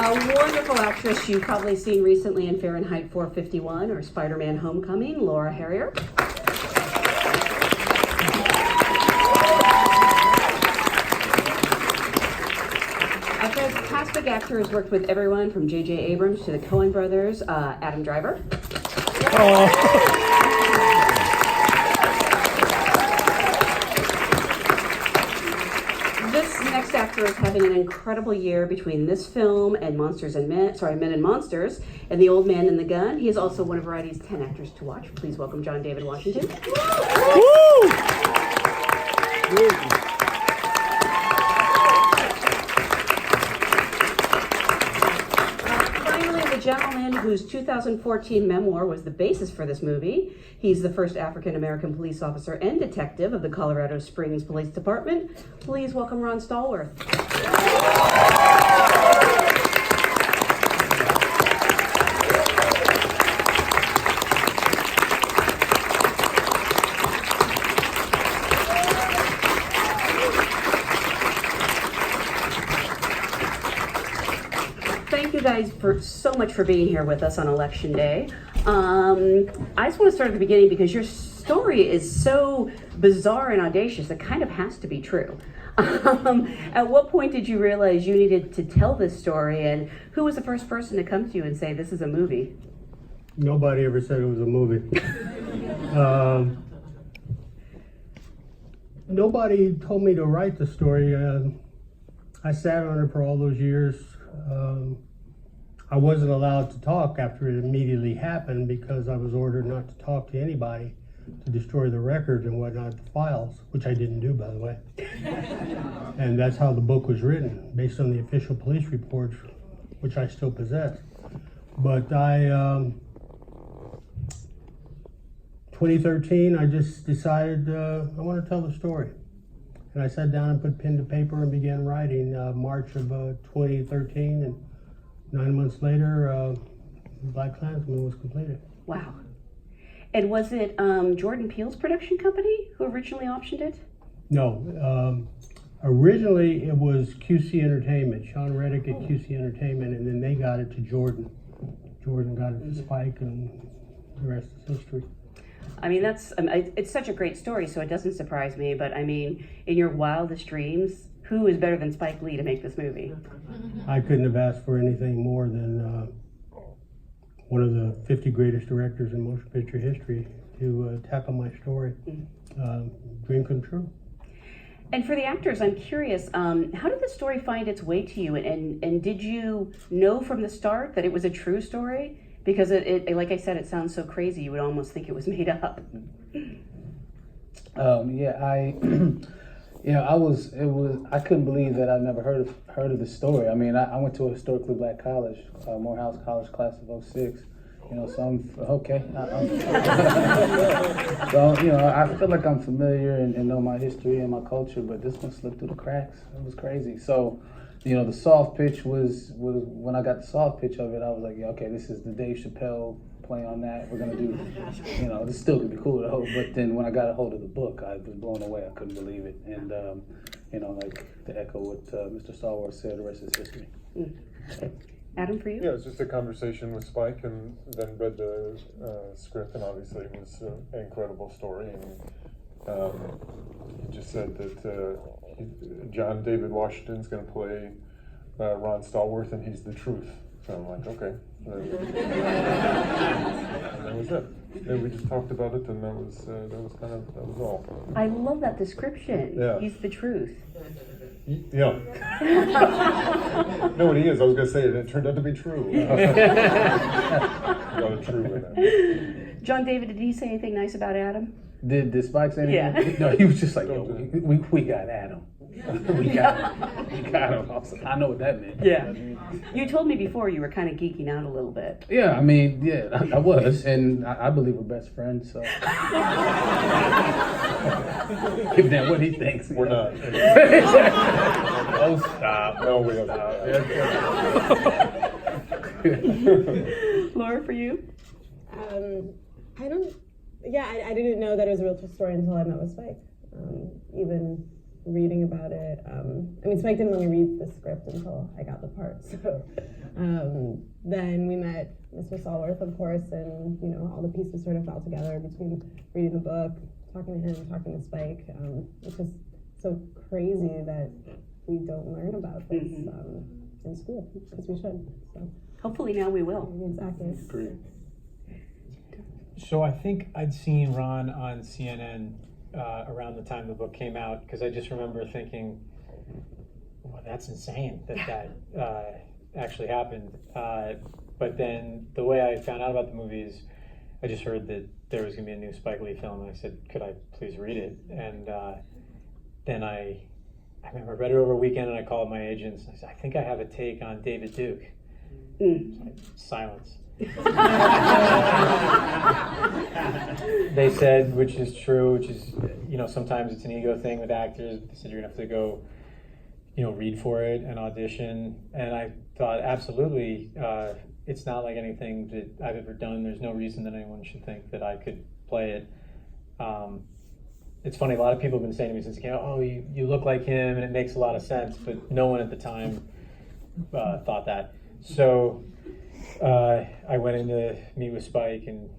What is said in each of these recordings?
A wonderful actress you've probably seen recently in Fahrenheit 451 or Spider-Man Homecoming, Laura Harrier. A fantastic actor who's worked with everyone from J.J. Abrams to the Coen brothers, Adam Driver. This next actor is having an incredible year between this film and Men and Monsters, and The Old Man and the Gun. He is also one of Variety's 10 actors to watch. Please welcome John David Washington. Woo! Gentleman whose 2014 memoir was the basis for this movie. He's the first African-American police officer and detective of the Colorado Springs Police Department. Please welcome Ron Stallworth. Thank you guys so much for being here with us on Election Day. I just want to start at the beginning because your story is so bizarre and audacious, it kind of has to be true. At what point did you realize you needed to tell this story, and who was the first person to come to you and say, this is a movie? Nobody ever said it was a movie. Nobody told me to write the story. I sat on it for all those years. I wasn't allowed to talk after it immediately happened because I was ordered not to talk to anybody, to destroy the records and whatnot, the files, which I didn't do, by the way. And that's how the book was written, based on the official police reports, which I still possess. But 2013, I just decided I want to tell the story. And I sat down and put pen to paper and began writing March of 2013, and 9 months later, BlacKkKlansman was completed. Wow. And was it Jordan Peele's production company who originally optioned it? No. Originally, it was QC Entertainment, Sean Reddick at QC Entertainment, and then they got it to Jordan. Jordan got it to Spike, and the rest is history. I mean, it's such a great story, so it doesn't surprise me, but I mean, in your wildest dreams, who is better than Spike Lee to make this movie? I couldn't have asked for anything more than one of the 50 greatest directors in motion picture history to tackle my story. Dream come true. And for the actors, I'm curious, how did the story find its way to you? And did you know from the start that it was a true story? Because it like I said, it sounds so crazy, you would almost think it was made up. I couldn't believe that I'd never heard of this story. I mean, I went to a historically black college, Morehouse College, class of 06. So I'm okay. So I feel like I'm familiar and know my history and my culture, but this one slipped through the cracks. It was crazy. So, the soft pitch was when I got the soft pitch of it, I was like, yeah, okay, this is the Dave Chappelle play on that. We're gonna do, this still could be cool though. But then when I got a hold of the book, I was blown away. I couldn't believe it. And like to echo what Mr. Stallworth said, the rest is history. Adam, for you? Yeah, it was just a conversation with Spike, and then read the script, and obviously it was an incredible story. And he just said that John David Washington's going to play Ron Stallworth, and he's the truth. So I'm like, okay. And that was it. And we just talked about it, and that was all. I love that description. Yeah. He's the truth. Yeah. No, what he is. I was going to say it. It turned out to be true. Got a true in it. John David, did he say anything nice about Adam? Did Spike say anything? Yeah. No, he was just like, yo, we got Adam. We got him. I know what that meant. Yeah. You told me before you were kind of geeking out a little bit. Yeah, I mean, I was, and I believe we're best friends, so. Give a damn what he thinks. We're not. Oh, stop. No, we don't. Laura, for you? I didn't know that it was a real story until I met with Spike. Even reading about it. I mean, Spike didn't let me read the script until I got the part. So then we met Mr. Stallworth, of course, and all the pieces sort of fell together between reading the book, talking to him, talking to Spike. It's just so crazy that we don't learn about this in school, because we should. So Hopefully now we will. exactly. Great. So I think I'd seen Ron on CNN around the time the book came out, because I just remember thinking, well, that's insane that actually happened. But then the way I found out about the movies, I just heard that there was going to be a new Spike Lee film, and I said, could I please read it? And then I remember I read it over a weekend, and I called my agents, and I said, I think I have a take on David Duke. Silence. They said, which is true, which is, sometimes it's an ego thing with actors. They said you're gonna have to go, read for it and audition. And I thought, absolutely, it's not like anything that I've ever done. There's no reason that anyone should think that I could play it. It's funny, a lot of people have been saying to me since it came out, oh, you look like him, and it makes a lot of sense, but no one at the time thought that. So I went in to meet with Spike, and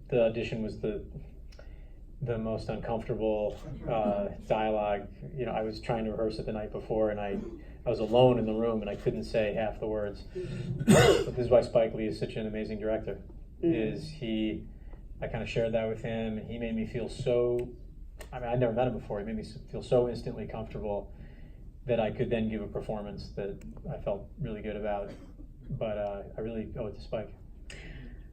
the audition was the most uncomfortable dialogue. I was trying to rehearse it the night before, and I was alone in the room, and I couldn't say half the words. But this is why Spike Lee is such an amazing director. I kind of shared that with him, and he made me feel so, I'd never met him before, he made me feel so instantly comfortable that I could then give a performance that I felt really good about. But I really owe it to Spike.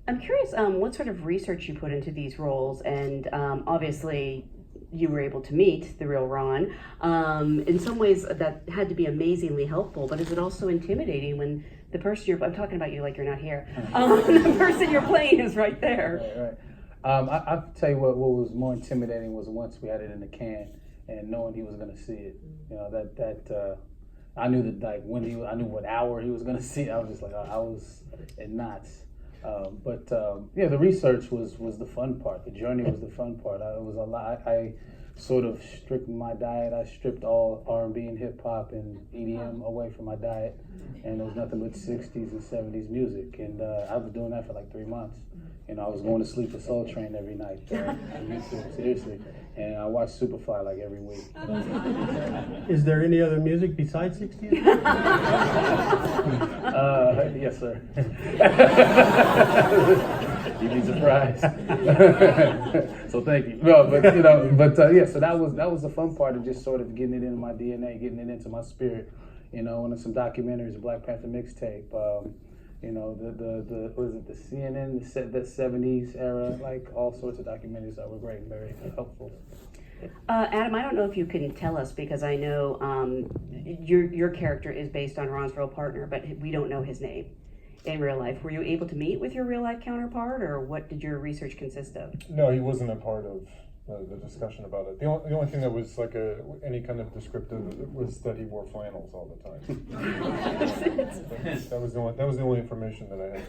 I'm curious what sort of research you put into these roles, and obviously you were able to meet the real Ron. In some ways that had to be amazingly helpful, but is it also intimidating when the person I'm talking about you like you're not here, the person you're playing is right there? Right. I'll tell you what was more intimidating was once we had it in the can and knowing he was going to see it. I knew that I knew what hour he was going to see it. I was just like, I was in knots. The research was the fun part. The journey was the fun part. It was a lot. I sort of stripped my diet. I stripped all R&B and hip hop and EDM away from my diet, and there was nothing but 60s and 70s music. And I was doing that for like 3 months. I was going to sleep to Soul Train every night. Seriously. And I watched Superfly like every week. Is there any other music besides 60s? Yes, sir. You'd be surprised. So thank you. No, so that was the fun part of just sort of getting it into my DNA, getting it into my spirit. And some documentaries, Black Panther mixtape. The CNN, the 70s era, like all sorts of documentaries that were great and very helpful. Adam, I don't know if you can tell us, because I know your character is based on Ron's real partner, but we don't know his name in real life. Were you able to meet with your real life counterpart, or what did your research consist of? No, he wasn't a part of the discussion about it. The only thing that was like any kind of descriptive was that he wore flannels all the time. That was the only information that I had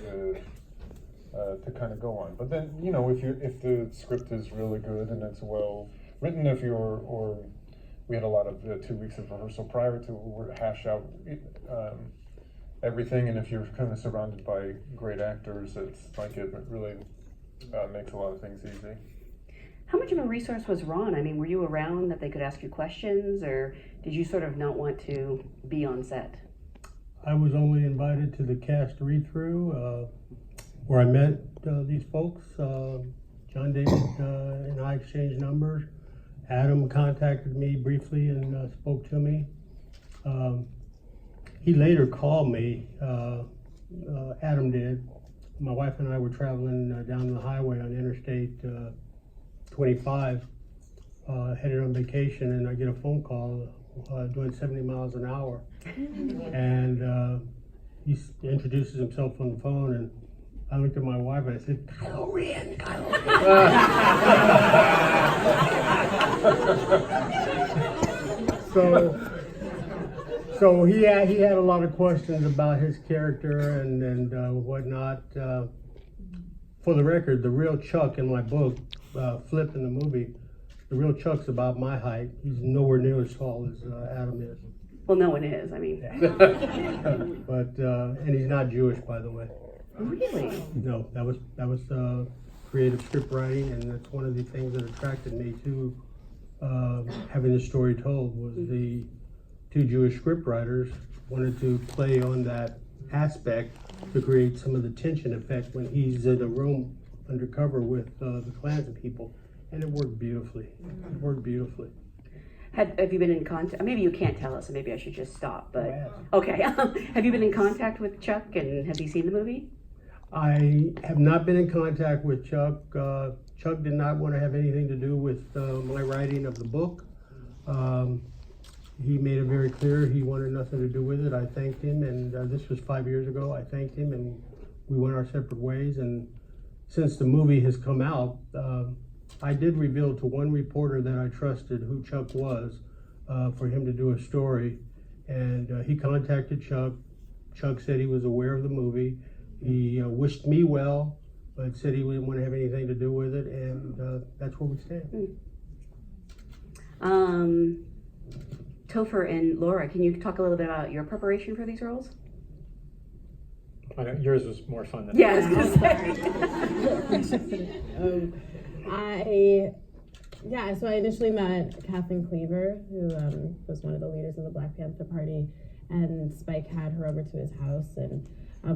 to kind of go on. But then if the script is really good and it's well written, we had a lot of 2 weeks of rehearsal prior to hash out everything, and if you're kind of surrounded by great actors, it's like it really makes a lot of things easy. How much of a resource was Ron? I mean, were you around that they could ask you questions, or did you sort of not want to be on set? I was only invited to the cast read-through, where I met these folks. John David and I exchanged numbers. Adam contacted me briefly and spoke to me. He later called me, Adam did. My wife and I were traveling down the highway on Interstate 25, headed on vacation, and I get a phone call doing 70 miles an hour. And he introduces himself on the phone, and I looked at my wife and I said, Kylo Ren, Kylo Ren. So he had a lot of questions about his character and whatnot. For the record, the real Chuck in my book, Flip in the movie, the real Chuck's about my height. He's nowhere near as tall as Adam is. Well, no one is. I mean, But and he's not Jewish, by the way. really? No, that was creative script writing, and that's one of the things that attracted me to having the story told. Was the two Jewish script writers wanted to play on that aspect to create some of the tension effect when he's in a room undercover with the Klansmen people, and it worked beautifully. It worked beautifully. Have you been in contact? Maybe you can't tell us, so maybe I should just stop. But okay, have you been in contact with Chuck, and has he seen the movie? I have not been in contact with Chuck. Chuck did not want to have anything to do with my writing of the book. He made it very clear he wanted nothing to do with it. I thanked him, and this was 5 years ago. I thanked him, and we went our separate ways. And since the movie has come out, I did reveal to one reporter that I trusted who Chuck was for him to do a story. And he contacted Chuck. Chuck said he was aware of the movie. He wished me well, but said he didn't want to have anything to do with it, and that's where we stand. Topher and Laura, can you talk a little bit about your preparation for these roles? I know yours was more fun than Yes. So I initially met Kathleen Cleaver, who was one of the leaders of the Black Panther Party, and Spike had her over to his house, and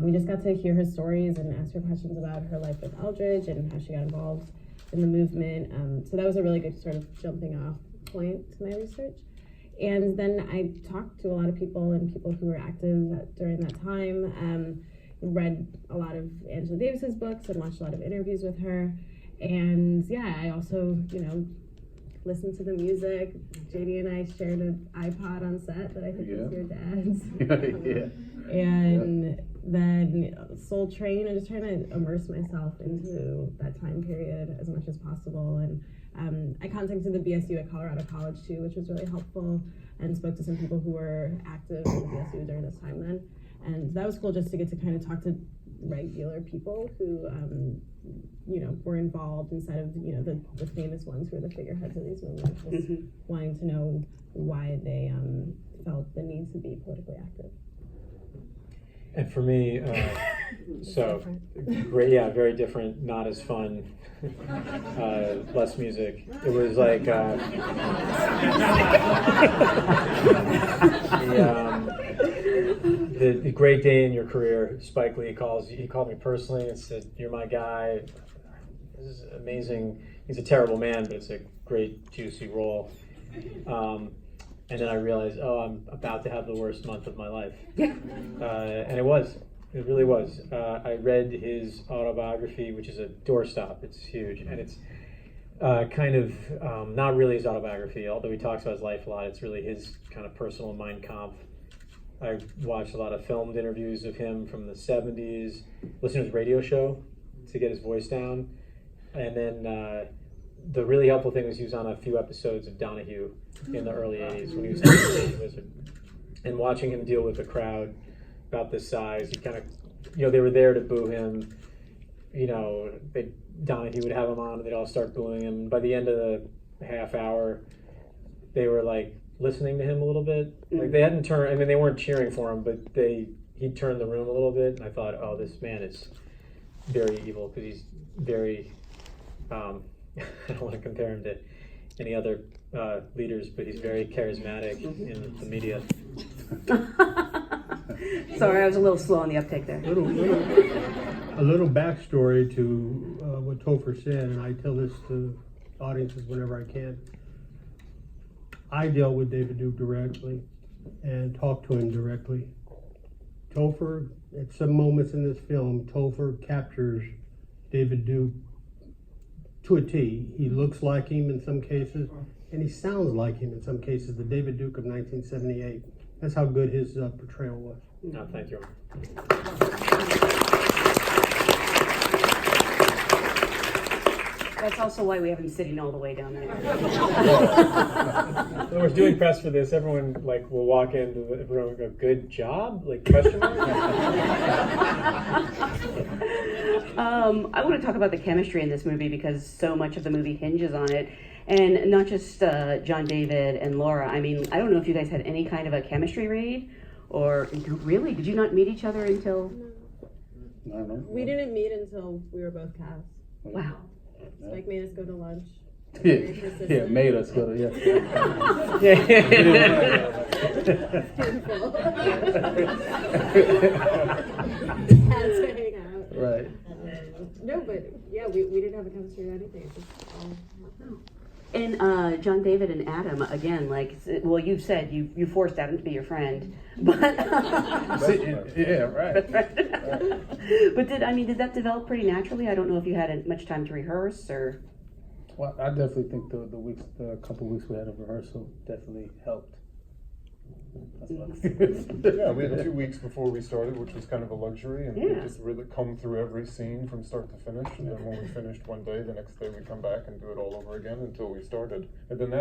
we just got to hear her stories and ask her questions about her life with Eldridge and how she got involved in the movement. So that was a really good sort of jumping off point to my research. And then I talked to a lot of people and people who were active during that time, read a lot of Angela Davis's books and watched a lot of interviews with her. And yeah, I also, listened to the music. JD and I shared an iPod on set that I think was your dad's. And then Soul Train, and just trying to immerse myself into that time period as much as possible. And I contacted the BSU at Colorado College too, which was really helpful, and spoke to some people who were active in the BSU during this time then. And that was cool just to get to kind of talk to regular people who, were involved instead of, the famous ones who are the figureheads of these movements, just wanting to know why they felt the need to be politically active. And for me, great, very different, not as fun, less music. It was like the great day in your career. Spike Lee he called me personally and said, "You're my guy. This is amazing." He's a terrible man, but it's a great, juicy role. And then I realized, I'm about to have the worst month of my life. And it really was. I read his autobiography, which is a doorstop. It's huge. And it's kind of not really his autobiography, although he talks about his life a lot. It's really his kind of personal Mein Kampf. I watched a lot of filmed interviews of him from the 70s, listened to his radio show to get his voice down. And then the really helpful thing was he was on a few episodes of Donahue in the early 80s when he was a wizard. And watching him deal with a crowd about this size, he kind of, they were there to boo him. Donahue would have him on and they'd all start booing him. By the end of the half hour, they were like listening to him a little bit. Like they hadn't turned, they weren't cheering for him, but he'd turned the room a little bit. And I thought, this man is very evil because he's very, I don't want to compare him to any other leaders, but he's very charismatic in the media. Sorry, I was a little slow on the uptake there. A little backstory to what Topher said, and I tell this to audiences whenever I can. I dealt with David Duke directly and talked to him directly. Topher, at some moments in this film, Topher captures David Duke to a T. He looks like him in some cases, and he sounds like him in some cases, the David Duke of 1978. That's how good his portrayal was. No, thank you. That's also why we have him sitting all the way down there. When we're doing press for this, everyone will walk into the room and go, "Good job?" Question mark? I want to talk about the chemistry in this movie because so much of the movie hinges on it. And not just John David and Laura. I mean, I don't know if you guys had any kind of a chemistry read, or really, did you not meet each other until? I don't know. We didn't meet until we were both cast. Wow. Spike made us go to lunch. Yeah, made us go to, yeah. Had to hang out. Right. No, but yeah, we didn't have a chemistry or anything. It just all And John David and Adam, again, like, well, you've said you forced Adam to be your friend, but Yeah, right. but did that develop pretty naturally? I don't know if you had much time to rehearse or. Well, I definitely think the couple weeks we had of rehearsal definitely helped. That's what Yeah, we had 2 weeks before we started, which was kind of a luxury, and we Yeah. just really come through every scene from start to finish. And then when we finished one day, the next day we come back and do it all over again until we started. And then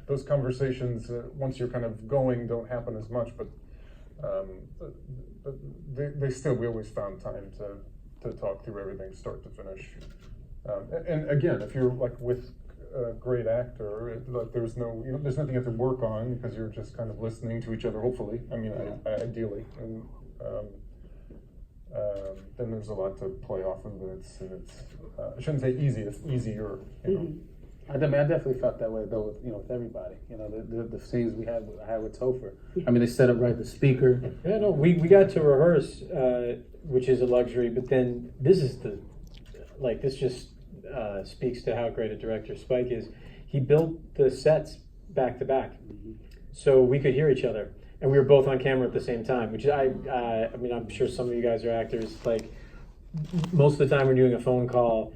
those conversations, once you're kind of going, don't happen as much, but we always found time to talk through everything, start to finish. And again, if you're like with a great actor, like there's nothing you have to work on because you're just kind of listening to each other. Hopefully, I mean, ideally, and then there's a lot to play off of. It's I shouldn't say easy. It's easier. You know? I definitely felt that way though. With everybody. The scenes I had with Topher. I mean, they set up right the speaker. Yeah, no, we got to rehearse, which is a luxury. But then this just speaks to how great a director Spike is. He built the sets back to back, so we could hear each other, and we were both on camera at the same time. Which I mean, I'm sure some of you guys are actors. Like most of the time, we're doing a phone call.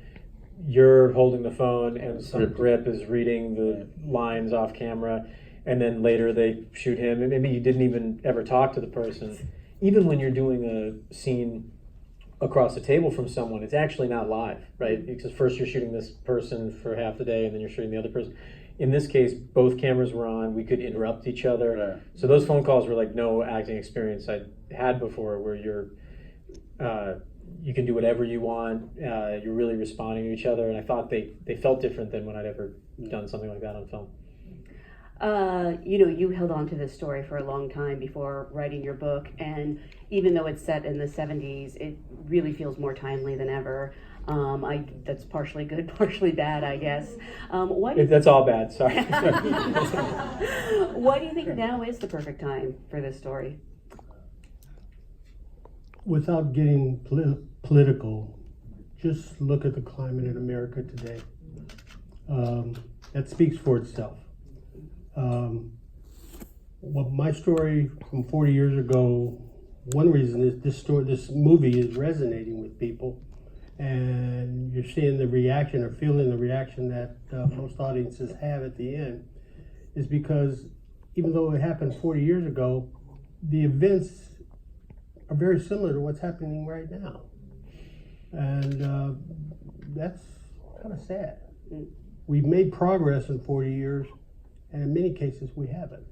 You're holding the phone, and some grip is reading the lines off camera, and then later they shoot him, and maybe you didn't even ever talk to the person. Even when you're doing a scene across the table from someone, it's actually not live, right? Because first you're shooting this person for half the day and then you're shooting the other person. In this case, both cameras were on, we could interrupt each other. Right. So those phone calls were like no acting experience I'd had before, where you can do whatever you want, you're really responding to each other, and I thought they felt different than when I'd ever done something like that on film. You held on to this story for a long time before writing your book, and even though it's set in the 70s, it really feels more timely than ever. That's partially good, partially bad, I guess. That's all bad, sorry. Why do you think now is the perfect time for this story? Without getting political, just look at the climate in America today. That speaks for itself. Well, my story from 40 years ago, one reason is this movie is resonating with people, and you're seeing the reaction or feeling the reaction that most audiences have at the end, is because even though it happened 40 years ago, the events are very similar to what's happening right now. And that's kind of sad. We've made progress in 40 years, and in many cases we haven't.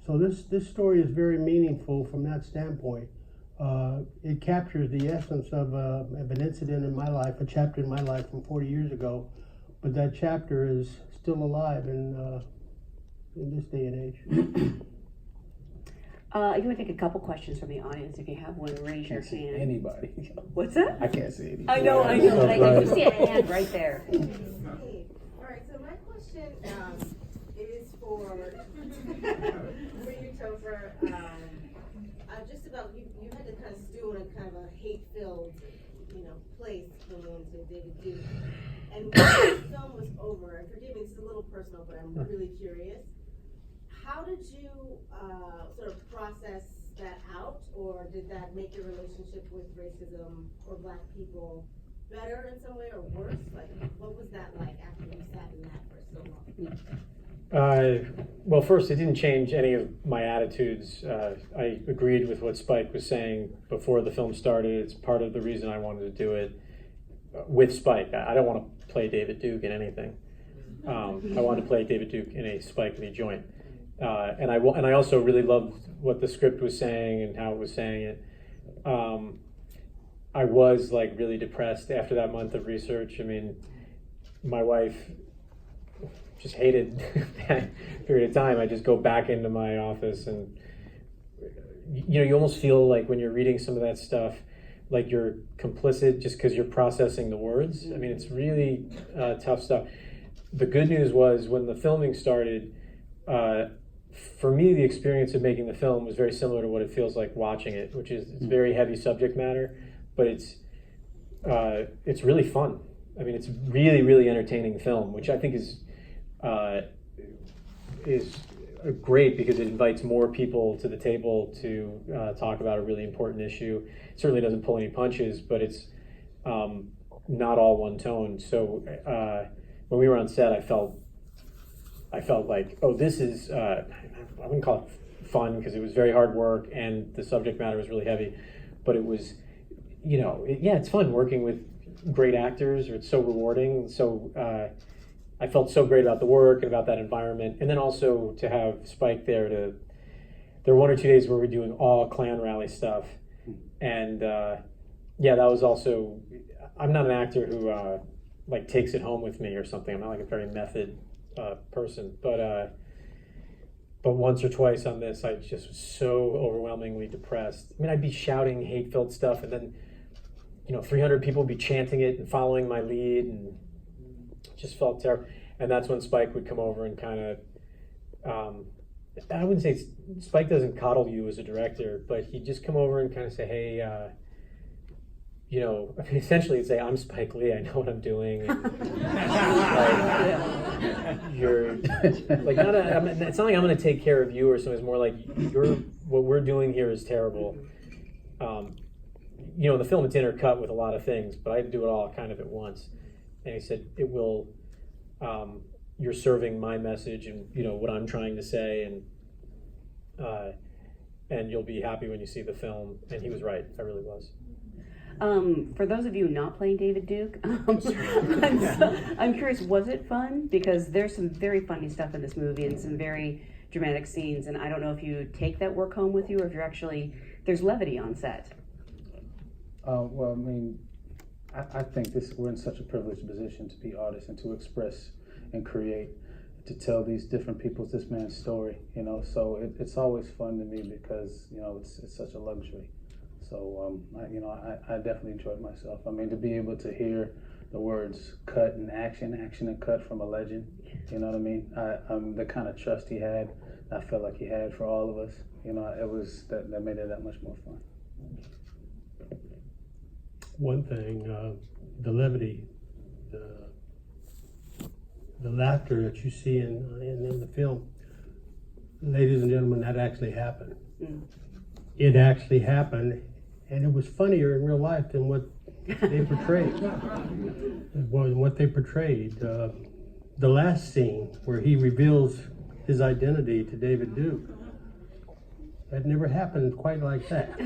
So this story is very meaningful from that standpoint. It captures the essence of an incident in my life, a chapter in my life from 40 years ago, but that chapter is still alive in this day and age. I'm going to take a couple questions from the audience. If you have one, raise your Can't see hand. anybody. What's that? I can't see anybody. I know, but I can see a hand right there. All right, so my question is for you, Topher. Just about you had to kind of stew in a kind of a hate-filled, place going into David Duke. And when the film was over, and forgive me, it's a little personal, but I'm really curious. How did you sort of process that out, or did that make your relationship with racism or Black people better in some way or worse? Like, what was that like after you sat in that for so long? Well, first, it didn't change any of my attitudes. I agreed with what Spike was saying before the film started. It's part of the reason I wanted to do it with Spike. I don't want to play David Duke in anything. I wanted to play David Duke in a Spike Lee joint. And I also really loved what the script was saying and how it was saying it. I was like really depressed after that month of research. I mean, my wife just hated that period of time. I just go back into my office and, you almost feel like when you're reading some of that stuff, like you're complicit just because you're processing the words. I mean, it's really tough stuff. The good news was when the filming started, for me, the experience of making the film was very similar to what it feels like watching it, which is it's very heavy subject matter, but it's really fun. I mean, it's really, really entertaining film, which I think is great because it invites more people to the table to talk about a really important issue. It certainly doesn't pull any punches, but it's not all one tone. So when we were on set, I felt like, oh, this is, I wouldn't call it fun because it was very hard work and the subject matter was really heavy, but it was, it's fun working with great actors, or it's so rewarding. So I felt so great about the work and about that environment. And then also to have Spike there there were 1 or 2 days where we were doing all Klan rally stuff. And that was also, I'm not an actor who like takes it home with me or something. I'm not like a very method person, but once or twice on this, I just was so overwhelmingly depressed. I mean, I'd be shouting hate-filled stuff and then, 300 people would be chanting it and following my lead, and just felt terrible. And that's when Spike would come over and kind of, I wouldn't say Spike doesn't coddle you as a director, but he'd just come over and kind of say, hey, essentially he'd say, I'm Spike Lee, I know what I'm doing. You're like, it's not like I'm going to take care of you or something. It's more like, what we're doing here is terrible. In the film it's intercut with a lot of things, but I had to do it all kind of at once. And he said, it will, you're serving my message and, what I'm trying to say, and you'll be happy when you see the film. And he was right, I really was. For those of you not playing David Duke, I'm curious, was it fun? Because there's some very funny stuff in this movie and some very dramatic scenes, and I don't know if you take that work home with you or if you're actually, there's levity on set. Well, I mean, I think we're in such a privileged position to be artists and to express and create, to tell these different people's, this man's story, so it's always fun to me because, it's such a luxury. So, I definitely enjoyed myself. I mean, to be able to hear the words cut and action and cut from a legend, you know what I mean? The kind of trust he had, I felt like he had for all of us, it was, that made it that much more fun. One thing, the levity, the laughter that you see in the film, ladies and gentlemen, that actually happened. It actually happened, and it was funnier in real life than what they portrayed. The last scene where he reveals his identity to David Duke, that never happened quite like that.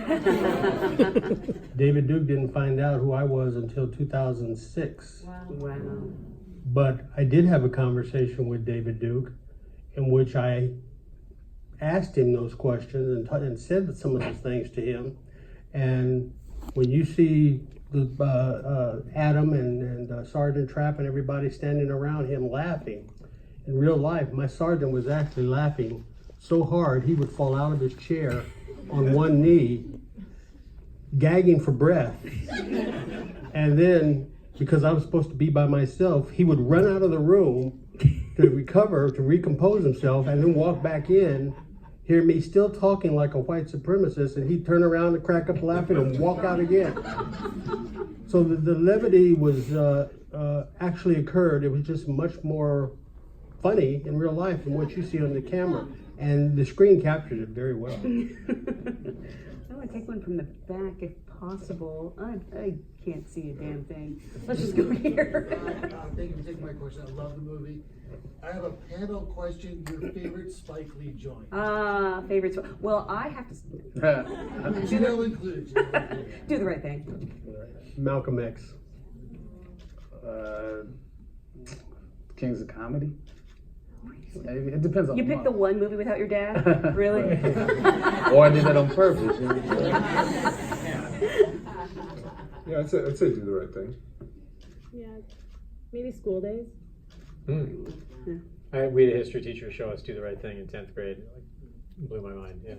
David Duke didn't find out who I was until 2006. Wow. But I did have a conversation with David Duke in which I asked him those questions and said some of those things to him. And when you see Adam and Sergeant Trapp and everybody standing around him laughing, in real life, my sergeant was actually laughing so hard he would fall out of his chair on one knee, gagging for breath. And then, because I was supposed to be by myself, he would run out of the room to recompose himself, and then walk back in, hear me still talking like a white supremacist, and he'd turn around and crack up laughing and walk out again. So the levity was actually occurred. It was just much more funny in real life than what you see on the camera. And the screen captured it very well. I want to take one from the back if possible. I can't see a damn thing. Let's just go here. Thank you for taking my question. I love the movie. I have a panel question. Your favorite Spike Lee joint? Favorites. Well, I have to Janelle included. do the right thing. Malcolm X. Kings of Comedy? Maybe. It depends on You picked the one movie without your dad? Really? Or I did that on purpose. Yeah, I'd say do the right thing. Yeah. maybe school days. We had a history teacher show us Do the Right Thing in 10th grade. It like, blew my mind. Yeah.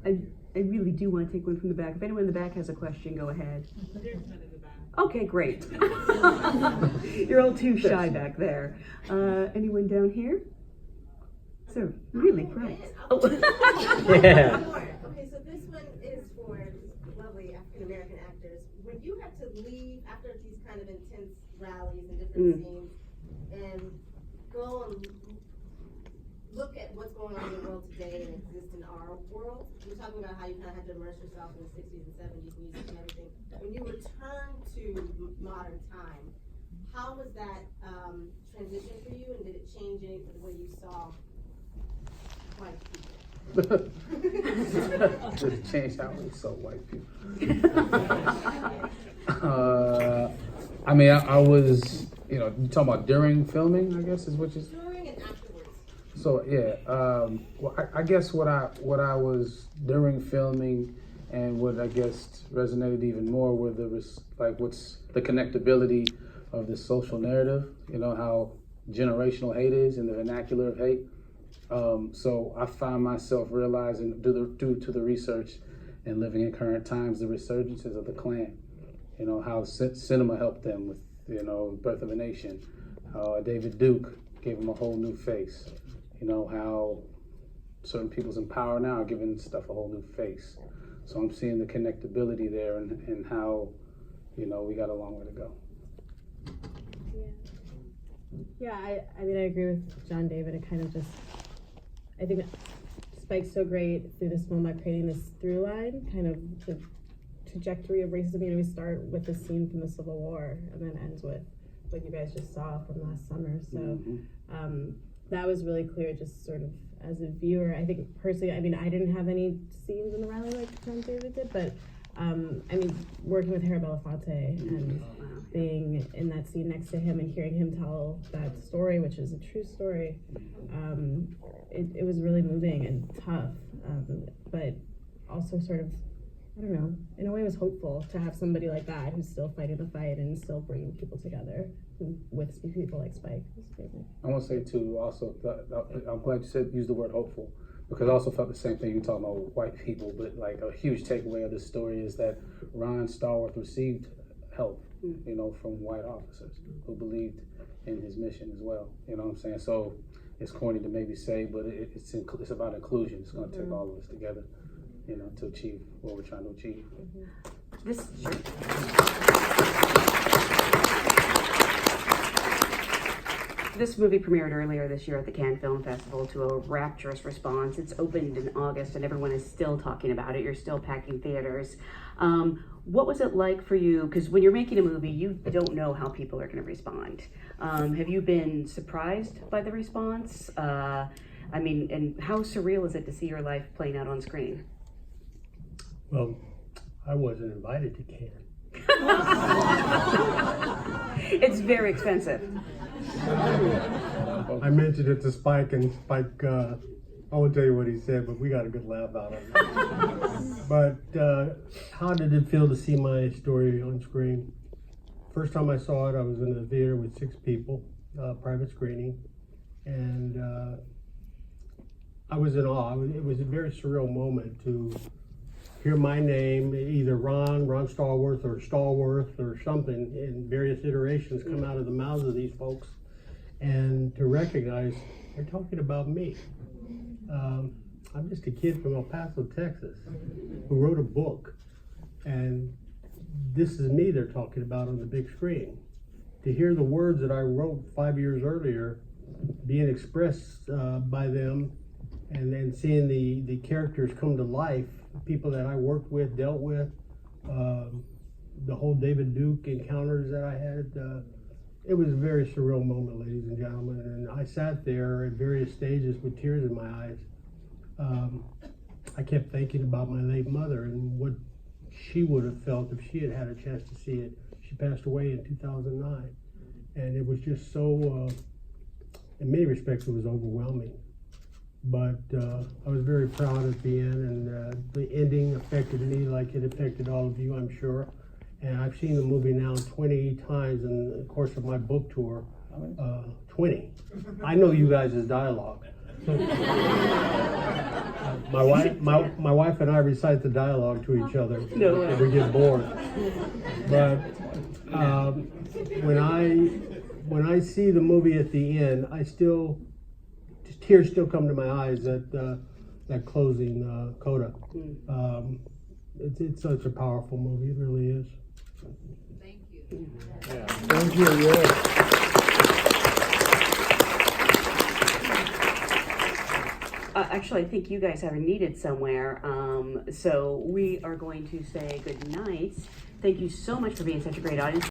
I really do want to take one from the back. If anyone in the back has a question, go ahead. There's none in the back. Okay, great. You're all too shy back there. Anyone down here? So, really bright. Oh. Yeah. Okay, so this one is for lovely African American actors. When you have to leave after these kind of intense rallies and different scenes and go and look at what's going on in the world today and exist in our world, you're talking about how you kind of had to immerse yourself in the 60s and 70s music and everything. When you return to modern time, how was that transition for you, and did it change any the way you saw white people? Did it change how we saw white people? I mean, I was, you talking about during filming, I guess is what you said? During and afterwards. So yeah, well, I guess what I was during filming, and what I guess resonated even more were what's the connectability of the social narrative. How generational hate is and the vernacular of hate. So I find myself realizing due to the research and living in current times, the resurgences of the Klan. How cinema helped them with Birth of a Nation. How David Duke gave them a whole new face. How certain people's in power now are giving stuff a whole new face. So I'm seeing the connectability there, and how, we got a long way to go. Yeah, I mean, I agree with John David. It kind of just, I think Spike's so great through this film by creating this through line, kind of the trajectory of racism. We start with the scene from the Civil War and then ends with what you guys just saw from last summer. So that was really clear, just sort of as a viewer. I think personally, I mean, I didn't have any scenes in the rally like John David did, but I mean, working with Harry Belafonte and being in that scene next to him and hearing him tell that story, which is a true story, it was really moving and tough, but also sort of, I don't know, in a way it was hopeful to have somebody like that who's still fighting the fight and still bringing people together with people like Spike. I want to say too, also, I'm glad you use the word hopeful, because I also felt the same thing. You're talking about white people, but like a huge takeaway of this story is that Ron Stallworth received help, from white officers who believed in his mission as well. You know what I'm saying? So it's corny to maybe say, but it's about inclusion. It's going to take all of us together, to achieve what we're trying to achieve. This movie premiered earlier this year at the Cannes Film Festival to a rapturous response. It's opened in August and everyone is still talking about it. You're still packing theaters. What was it like for you? Because when you're making a movie, you don't know how people are going to respond. Have you been surprised by the response? I mean, and how surreal is it to see your life playing out on screen? Well, I wasn't invited to Cannes. It's very expensive. I mentioned it to Spike, and Spike, I won't tell you what he said, but we got a good laugh out of it. But how did it feel to see my story on screen? First time I saw it, I was in the theater with 6 people, private screening, and I was in awe. It was a very surreal moment to hear my name, either Ron Stallworth or something, in various iterations come out of the mouths of these folks, and to recognize they're talking about me. I'm just a kid from El Paso, Texas, who wrote a book, and this is me they're talking about on the big screen. To hear the words that I wrote 5 years earlier being expressed by them, and then seeing the characters come to life, people that I worked with, dealt with, the whole David Duke encounters that I had, it was a very surreal moment, ladies and gentlemen, and I sat there at various stages with tears in my eyes. I kept thinking about my late mother and what she would have felt if she had had a chance to see it. She passed away in 2009, and it was just so, in many respects, it was overwhelming. But I was very proud at the end, and the ending affected me like it affected all of you, I'm sure. And I've seen the movie now 20 times in the course of my book tour. 20. I know you guys' dialogue. My wife and I recite the dialogue to each other if we get bored. But when I see the movie at the end, tears still come to my eyes at that closing coda. It's such a powerful movie. It really is. Thank you. Yeah. Thank you. Yeah. Actually, I think you guys are needed somewhere. So we are going to say good night. Thank you so much for being such a great audience.